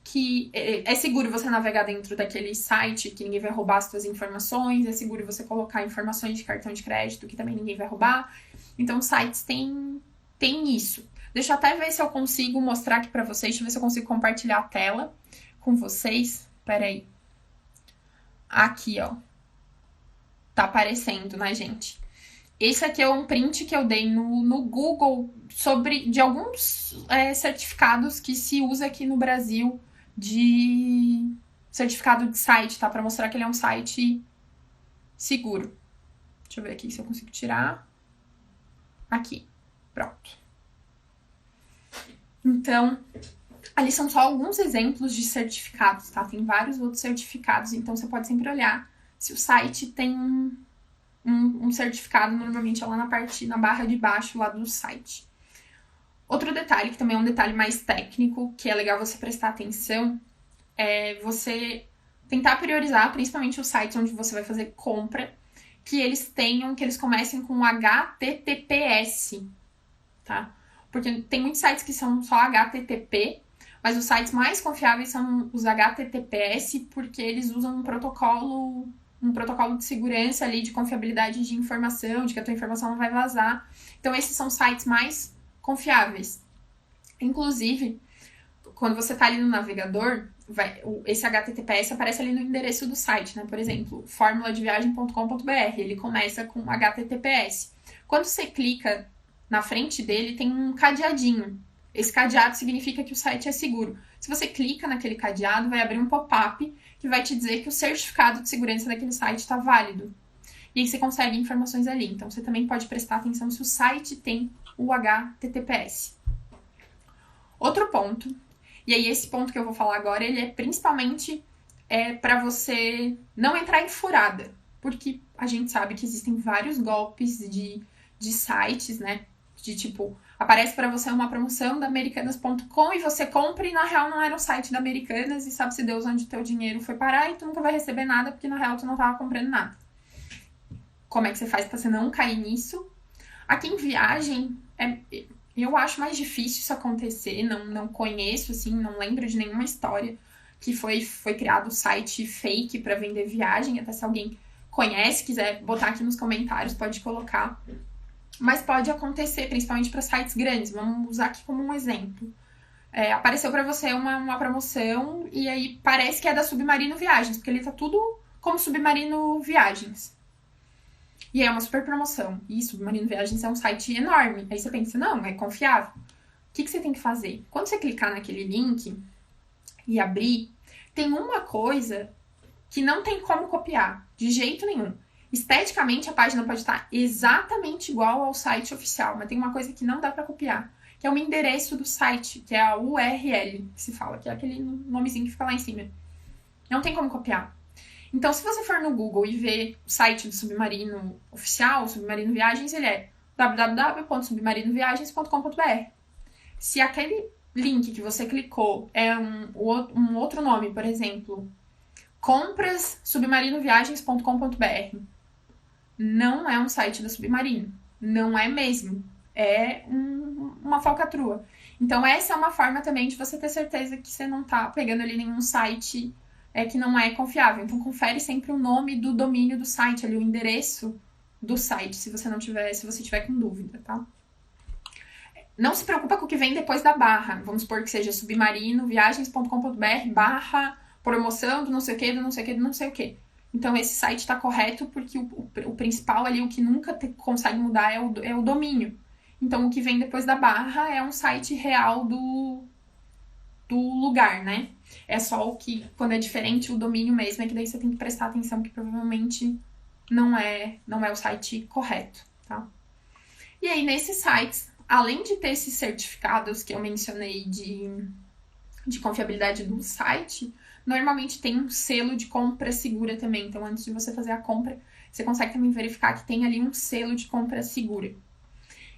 que é seguro você navegar dentro daquele site, que ninguém vai roubar as suas informações, é seguro você colocar informações de cartão de crédito, que também ninguém vai roubar. Então, os sites têm isso. Deixa eu até ver se eu consigo mostrar aqui pra vocês, deixa eu ver se eu consigo compartilhar a tela com vocês. Peraí. Aqui, ó. Tá aparecendo, né, gente? Esse aqui é um print que eu dei no Google de alguns certificados que se usa aqui no Brasil de certificado de site, tá? Pra mostrar que ele é um site seguro. Deixa eu ver aqui se eu consigo tirar. Aqui. Pronto. Então, ali são só alguns exemplos de certificados, tá? Tem vários outros certificados, então você pode sempre olhar se o site tem um certificado, normalmente é lá na barra de baixo lá do site. Outro detalhe, que também é um detalhe mais técnico, que é legal você prestar atenção, é você tentar priorizar, principalmente os sites onde você vai fazer compra, que eles comecem com HTTPS, tá? Porque tem muitos sites que são só HTTP, Mas os sites mais confiáveis são os HTTPS, porque eles usam um protocolo de segurança ali, de confiabilidade de informação, de que a tua informação não vai vazar. Então, esses são sites mais confiáveis. Inclusive, quando você está ali no navegador, esse HTTPS aparece ali no endereço do site, né? Por exemplo, formuladeviagem.com.br, ele começa com HTTPS. Quando você clica na frente dele, tem um cadeadinho. Esse cadeado significa que o site é seguro. Se você clica naquele cadeado, vai abrir um pop-up que vai te dizer que o certificado de segurança daquele site está válido. E aí você consegue informações ali. Então, você também pode prestar atenção se o site tem o HTTPS. Outro ponto, e aí esse ponto que eu vou falar agora, ele é principalmente para você não entrar em furada. Porque a gente sabe que existem vários golpes de sites, né? De tipo, aparece para você uma promoção da Americanas.com e você compra e na real não era um site da Americanas e sabe-se Deus onde teu dinheiro foi parar e tu nunca vai receber nada porque na real tu não tava comprando nada. Como é que você faz para você não cair nisso? Aqui em viagem, eu acho mais difícil isso acontecer, não conheço, assim, não lembro de nenhuma história que foi criado site fake para vender viagem, até se alguém conhece, quiser botar aqui nos comentários, pode colocar. Mas pode acontecer, principalmente para sites grandes. Vamos usar aqui como um exemplo. Apareceu para você uma promoção e aí parece que é da Submarino Viagens, porque ele tá tudo como Submarino Viagens. E é uma super promoção. E Submarino Viagens é um site enorme. Aí você pensa, não, é confiável. O que você tem que fazer? Quando você clicar naquele link e abrir, tem uma coisa que não tem como copiar, de jeito nenhum. Esteticamente, a página pode estar exatamente igual ao site oficial, mas tem uma coisa que não dá para copiar, que é o endereço do site, que é a URL, que se fala, que é aquele nomezinho que fica lá em cima. Não tem como copiar. Então, se você for no Google e ver o site do Submarino oficial, Submarino Viagens, ele é www.submarinoviagens.com.br. Se aquele link que você clicou é um outro nome, por exemplo, comprasSubmarinoviagens.com.br, não é um site da Submarino. Não é mesmo. É uma falcatrua. Então, essa é uma forma também de você ter certeza que você não tá pegando ali nenhum site que não é confiável. Então, confere sempre o nome do domínio do site, ali, o endereço do site, se você tiver com dúvida, tá? Não se preocupa com o que vem depois da barra. Vamos supor que seja submarinoviagens.com.br/promoção do não sei o que, do não sei o que, do não sei o que. Então, esse site está correto porque o principal ali, o que nunca consegue mudar é o domínio. Então, o que vem depois da barra é um site real do lugar, né? É só o que, quando é diferente, o domínio mesmo, é que daí você tem que prestar atenção que provavelmente não é o site correto, tá? E aí, nesses sites, além de ter esses certificados que eu mencionei de confiabilidade do site, normalmente tem um selo de compra segura também. Então, antes de você fazer a compra, você consegue também verificar que tem ali um selo de compra segura.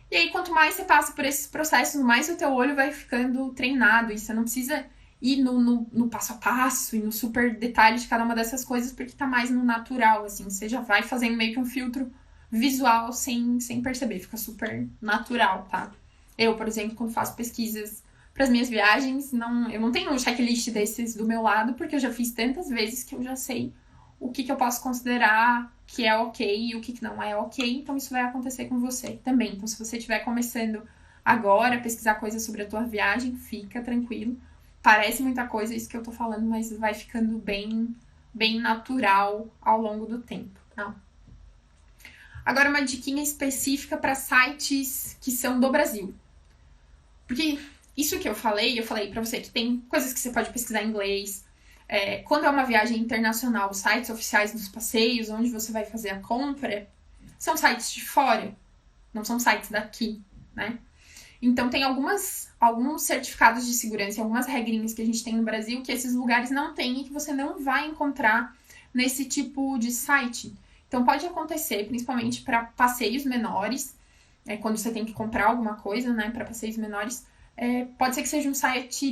E aí, quanto mais você passa por esses processos, mais o teu olho vai ficando treinado. E você não precisa ir no passo a passo e no super detalhe de cada uma dessas coisas, porque tá mais no natural, assim. Você já vai fazendo meio que um filtro visual sem perceber. Fica super natural, tá? Eu, por exemplo, quando faço pesquisas para as minhas viagens, eu não tenho um checklist desses do meu lado, porque eu já fiz tantas vezes que eu já sei o que eu posso considerar que é ok e o que não é ok. Então, isso vai acontecer com você também. Então, se você estiver começando agora a pesquisar coisas sobre a tua viagem, fica tranquilo. Parece muita coisa isso que eu tô falando, mas vai ficando bem natural ao longo do tempo, tá? Agora, uma diquinha específica para sites que são do Brasil. Porque isso que eu falei pra você que tem coisas que você pode pesquisar em inglês. Quando é uma viagem internacional, os sites oficiais dos passeios, onde você vai fazer a compra, são sites de fora, não são sites daqui, né? Então, tem alguns certificados de segurança, algumas regrinhas que a gente tem no Brasil que esses lugares não têm e que você não vai encontrar nesse tipo de site. Então, pode acontecer, principalmente para passeios menores, quando você tem que comprar alguma coisa, né, para passeios menores, pode ser que seja um site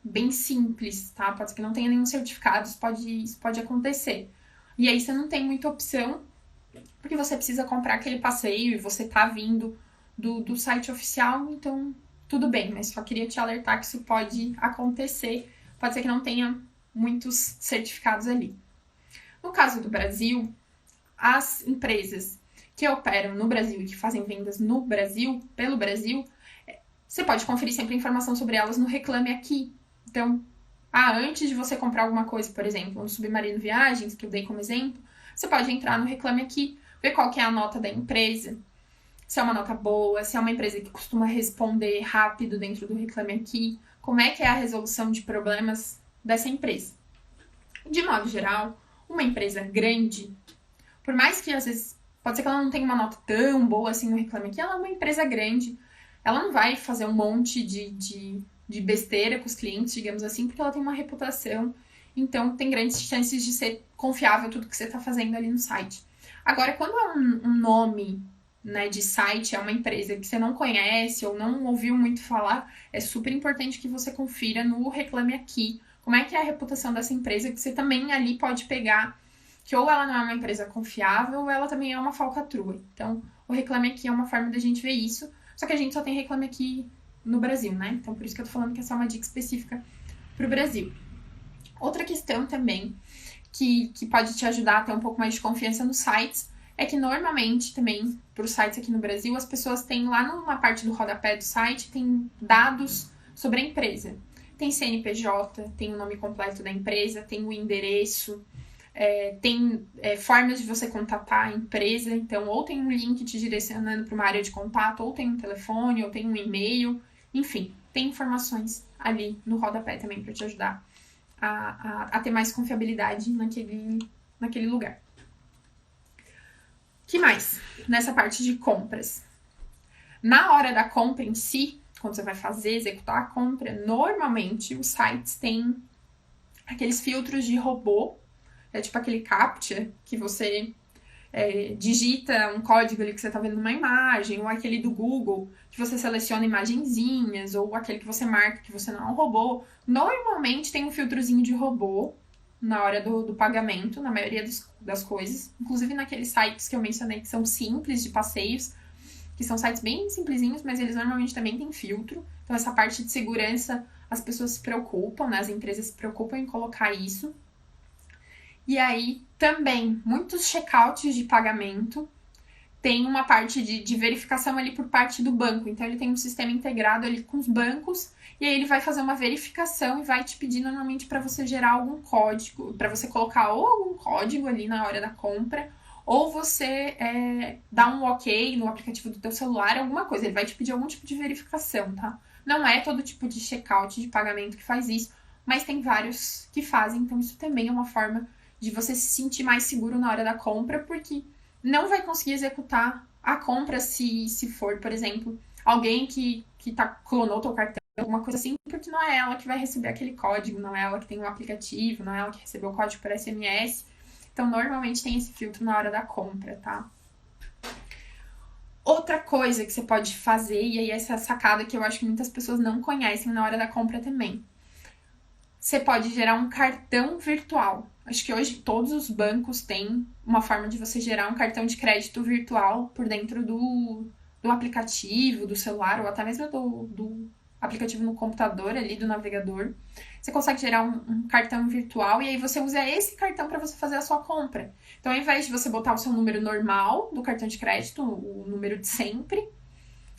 bem simples, tá? Pode ser que não tenha nenhum certificado, isso pode acontecer. E aí você não tem muita opção, porque você precisa comprar aquele passeio e você tá vindo do site oficial, então tudo bem, mas só queria te alertar que isso pode acontecer. Pode ser que não tenha muitos certificados ali. No caso do Brasil, as empresas que operam no Brasil e que fazem vendas no Brasil, pelo Brasil, você pode conferir sempre informação sobre elas no Reclame Aqui. Então, antes de você comprar alguma coisa, por exemplo, no Submarino Viagens, que eu dei como exemplo, você pode entrar no Reclame Aqui, ver qual que é a nota da empresa, se é uma nota boa, se é uma empresa que costuma responder rápido dentro do Reclame Aqui, como é que é a resolução de problemas dessa empresa. De modo geral, uma empresa grande, por mais que às vezes pode ser que ela não tenha uma nota tão boa assim no Reclame Aqui, ela é uma empresa grande, ela não vai fazer um monte de besteira com os clientes, digamos assim, porque ela tem uma reputação, então tem grandes chances de ser confiável tudo que você está fazendo ali no site. Agora, quando é um nome, né, de site, é uma empresa que você não conhece ou não ouviu muito falar, é super importante que você confira no Reclame Aqui como é que é a reputação dessa empresa, que você também ali pode pegar que ou ela não é uma empresa confiável ou ela também é uma falcatrua. Então, o Reclame Aqui é uma forma da gente ver isso, só que a gente só tem Reclame Aqui no Brasil, né? Então, por isso que eu tô falando que essa é uma dica específica pro Brasil. Outra questão também que pode te ajudar a ter um pouco mais de confiança nos sites é que normalmente também, para os sites aqui no Brasil, as pessoas têm lá numa parte do rodapé do site, tem dados sobre a empresa. Tem CNPJ, tem o nome completo da empresa, tem o endereço, tem formas de você contatar a empresa. Então, ou tem um link te direcionando para uma área de contato, ou tem um telefone, ou tem um e-mail. Enfim, tem informações ali no rodapé também para te ajudar a ter mais confiabilidade naquele lugar. Que mais? Nessa parte de compras. Na hora da compra em si, quando você vai executar a compra, normalmente os sites têm aqueles filtros de robô, tipo aquele CAPTCHA, que você digita um código ali que você tá vendo numa imagem, ou aquele do Google, que você seleciona imagenzinhas, ou aquele que você marca que você não é um robô. Normalmente tem um filtrozinho de robô na hora do pagamento, na maioria das coisas. Inclusive naqueles sites que eu mencionei que são simples, de passeios, que são sites bem simplesinhos, mas eles normalmente também têm filtro. Então essa parte de segurança as pessoas se preocupam, né? As empresas se preocupam em colocar isso. E aí também muitos checkouts de pagamento tem uma parte de verificação ali por parte do banco. Então ele tem um sistema integrado ali com os bancos e aí ele vai fazer uma verificação e vai te pedir normalmente para você gerar algum código, para você colocar ou algum código ali na hora da compra, ou você dar um ok no aplicativo do teu celular, alguma coisa. Ele vai te pedir algum tipo de verificação, tá? Não é todo tipo de checkout de pagamento que faz isso, mas tem vários que fazem. Então isso também é uma forma de você se sentir mais seguro na hora da compra, porque não vai conseguir executar a compra se for, por exemplo, alguém que clonou teu cartão, alguma coisa assim, porque não é ela que vai receber aquele código, não é ela que tem o aplicativo, não é ela que recebeu o código por SMS. Então, normalmente tem esse filtro na hora da compra, tá? Outra coisa que você pode fazer, e aí essa sacada que eu acho que muitas pessoas não conhecem na hora da compra também. Você pode gerar um cartão virtual. Acho que hoje todos os bancos têm uma forma de você gerar um cartão de crédito virtual por dentro do aplicativo, do celular, ou até mesmo do aplicativo no computador ali, do navegador. Você consegue gerar um cartão virtual e aí você usa esse cartão para você fazer a sua compra. Então, ao invés de você botar o seu número normal do cartão de crédito, o número de sempre,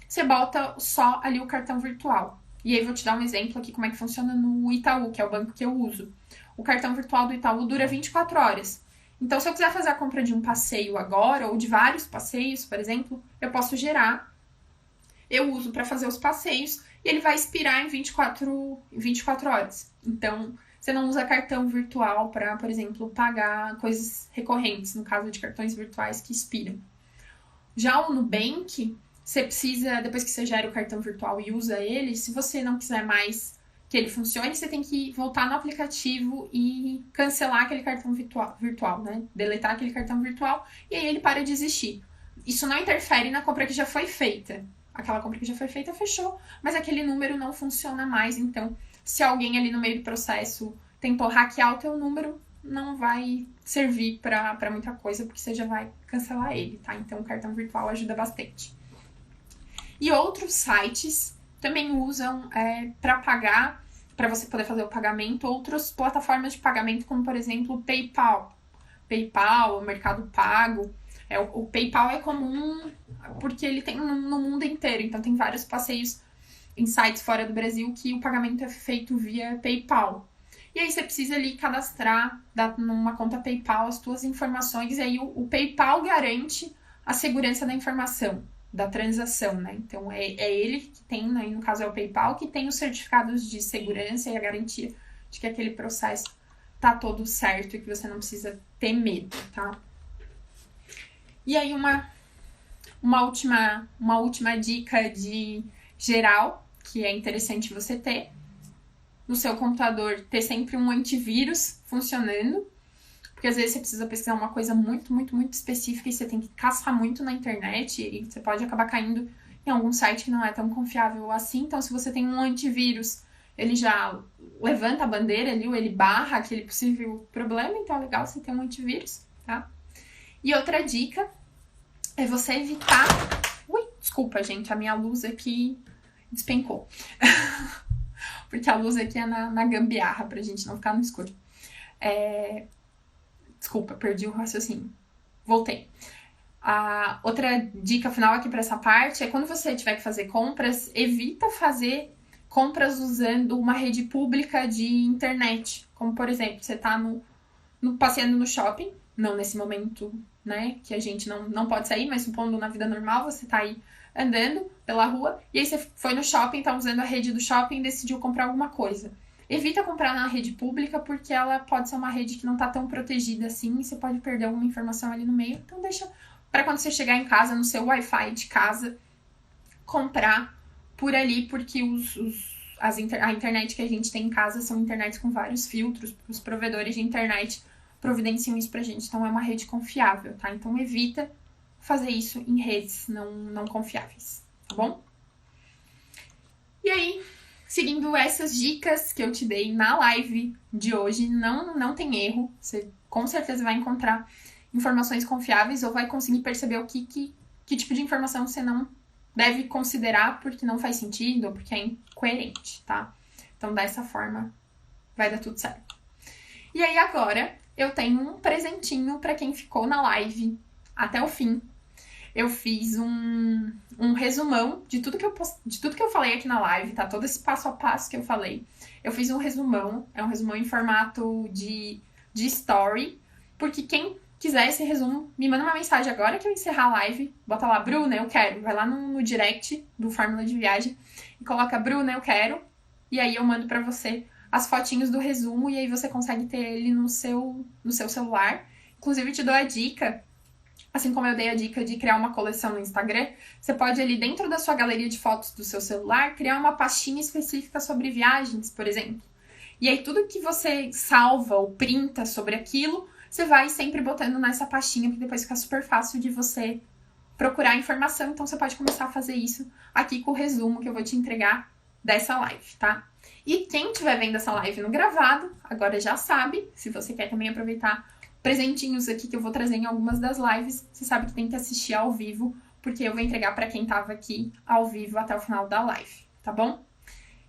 você bota só ali o cartão virtual. E aí vou te dar um exemplo aqui como é que funciona no Itaú, que é o banco que eu uso. O cartão virtual do Itaú dura 24 horas. Então, se eu quiser fazer a compra de um passeio agora, ou de vários passeios, por exemplo, eu posso gerar. Eu uso para fazer os passeios e ele vai expirar em 24 horas. Então, você não usa cartão virtual para, por exemplo, pagar coisas recorrentes, no caso de cartões virtuais que expiram. Já o Nubank, você precisa, depois que você gera o cartão virtual e usa ele, se você não quiser mais que ele funcione, você tem que voltar no aplicativo e cancelar aquele cartão virtual, né? Deletar aquele cartão virtual e aí ele para de existir. Isso não interfere na compra que já foi feita. Aquela compra que já foi feita fechou, mas aquele número não funciona mais. Então, se alguém ali no meio do processo tentou hackear o teu número, não vai servir para muita coisa, porque você já vai cancelar ele, tá? Então, o cartão virtual ajuda bastante. E outros sites também usam para pagar, para você poder fazer o pagamento, outras plataformas de pagamento, como por exemplo o PayPal. PayPal, o Mercado Pago. O PayPal é comum porque ele tem no mundo inteiro, então tem vários passeios em sites fora do Brasil que o pagamento é feito via PayPal. E aí você precisa ali cadastrar numa conta PayPal as suas informações e aí o PayPal garante a segurança da informação, da transação, né? Então é ele que tem, né? No caso é o PayPal, que tem os certificados de segurança e a garantia de que aquele processo tá todo certo e que você não precisa ter medo, tá? E aí uma última dica de geral, que é interessante você ter no seu computador, ter sempre um antivírus funcionando, porque às vezes você precisa pesquisar uma coisa muito, muito, muito específica e você tem que caçar muito na internet e você pode acabar caindo em algum site que não é tão confiável assim. Então, se você tem um antivírus, ele já levanta a bandeira ali, ou ele barra aquele possível problema, então é legal você ter um antivírus, tá? E outra dica é você evitar... Ui, desculpa, gente, a minha luz aqui despencou. Porque a luz aqui é na gambiarra, pra gente não ficar no escuro. Desculpa, perdi o raciocínio. Voltei. A outra dica final aqui para essa parte é quando você tiver que fazer compras, evita fazer compras usando uma rede pública de internet. Como, por exemplo, você tá passeando no shopping, não nesse momento, né, que a gente não pode sair, mas supondo na vida normal, você tá aí andando pela rua, e aí você foi no shopping, tá usando a rede do shopping e decidiu comprar alguma coisa. Evita comprar na rede pública, porque ela pode ser uma rede que não tá tão protegida assim, e você pode perder alguma informação ali no meio. Então deixa para quando você chegar em casa, no seu Wi-Fi de casa, comprar por ali, porque a internet que a gente tem em casa são internets com vários filtros, os provedores de internet providenciam isso pra gente, então é uma rede confiável, tá? Então evita fazer isso em redes não confiáveis, tá bom? E aí, seguindo essas dicas que eu te dei na live de hoje, não tem erro, você com certeza vai encontrar informações confiáveis ou vai conseguir perceber que tipo de informação você não deve considerar porque não faz sentido ou porque é incoerente, tá? Então, dessa forma, vai dar tudo certo. E aí, agora, eu tenho um presentinho para quem ficou na live até o fim. Eu fiz um resumão de tudo que eu falei aqui na live, tá? Todo esse passo a passo que eu falei. Eu fiz um resumão, é um resumão em formato de story, porque quem quiser esse resumo, me manda uma mensagem agora que eu encerrar a live, bota lá, Bruna, eu quero. Vai lá no direct do Fórmula de Viagem e coloca, Bruna, eu quero. E aí eu mando pra você as fotinhos do resumo e aí você consegue ter ele no seu celular. Inclusive, eu te dou a dica, assim como eu dei a dica de criar uma coleção no Instagram, você pode ali dentro da sua galeria de fotos do seu celular criar uma pastinha específica sobre viagens, por exemplo. E aí tudo que você salva ou printa sobre aquilo, você vai sempre botando nessa pastinha, porque depois fica super fácil de você procurar informação. Então você pode começar a fazer isso aqui com o resumo que eu vou te entregar dessa live, tá? E quem estiver vendo essa live no gravado, agora já sabe, se você quer também aproveitar presentinhos aqui que eu vou trazer em algumas das lives, você sabe que tem que assistir ao vivo, porque eu vou entregar para quem tava aqui ao vivo até o final da live, tá bom?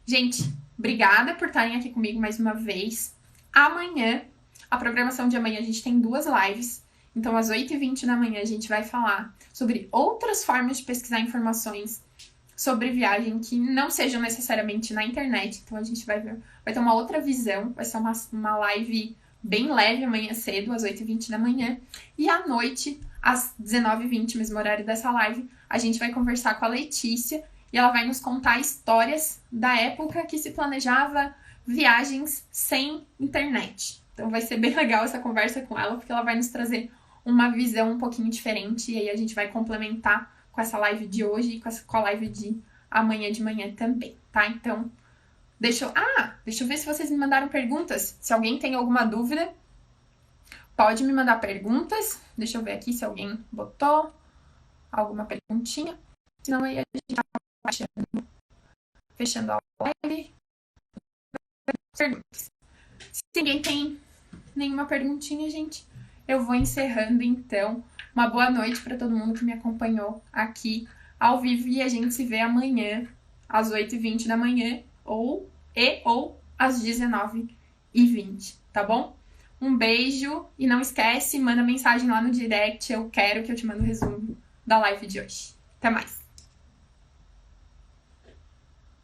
Gente, obrigada por estarem aqui comigo mais uma vez. Amanhã, a programação de amanhã, a gente tem 2 lives. Então, às 8h20 da manhã, a gente vai falar sobre outras formas de pesquisar informações sobre viagem que não sejam necessariamente na internet. Então, a gente vai ter uma outra visão. Vai ser uma live bem leve amanhã cedo, às 8h20 da manhã. E à noite, às 19h20, mesmo horário dessa live, a gente vai conversar com a Letícia e ela vai nos contar histórias da época que se planejava viagens sem internet. Então vai ser bem legal essa conversa com ela, porque ela vai nos trazer uma visão um pouquinho diferente e aí a gente vai complementar com essa live de hoje e com a live de amanhã de manhã também, tá? Então, deixa eu ver se vocês me mandaram perguntas. Se alguém tem alguma dúvida, pode me mandar perguntas. Deixa eu ver aqui se alguém botou alguma perguntinha. Senão aí a gente tá fechando a live. Perguntas. Se ninguém tem nenhuma perguntinha, gente, eu vou encerrando então. Uma boa noite para todo mundo que me acompanhou aqui ao vivo e a gente se vê amanhã às 8h20 da manhã ou às 19h20, tá bom? Um beijo e não esquece, manda mensagem lá no direct, eu quero que eu te mande o resumo da live de hoje. Até mais!